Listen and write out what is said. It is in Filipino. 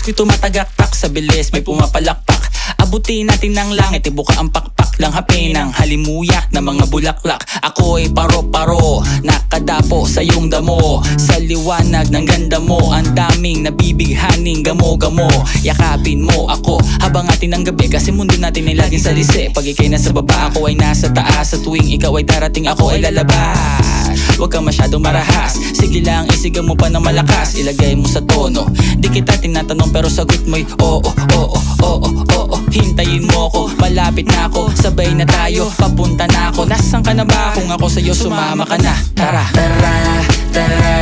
ako'y tumatagaktak sa bilis, may pumapalakpak. Abutin natin ng langit, ibuka ang pakpak lang hapin ng halimuyak na mga bulaklak. Ako'y paro-paro, nakadapo sa iyong damo. Sa liwanag ng ganda mo, ang daming nabibighaning gamo-gamo. Yakapin mo ako habang atin ang gabi, kasi mundo natin ay laging salisi. Pag ikay nasa baba, ako ay nasa taas. Sa tuwing ikaw ay darating, ako ay lalabas. Huwag kang masyadong marahas, sige lang isigaw mo pa ng malakas. Ilagay mo sa tono, di kita tinatanong pero sagot mo'y oo, oo, oo, oo. Hintayin mo ako, malapit na ako, sabay na tayo, papunta na ako. Nasaan ka na ba? Kung ako sa'yo sumama ka na, tara. Tara, tara,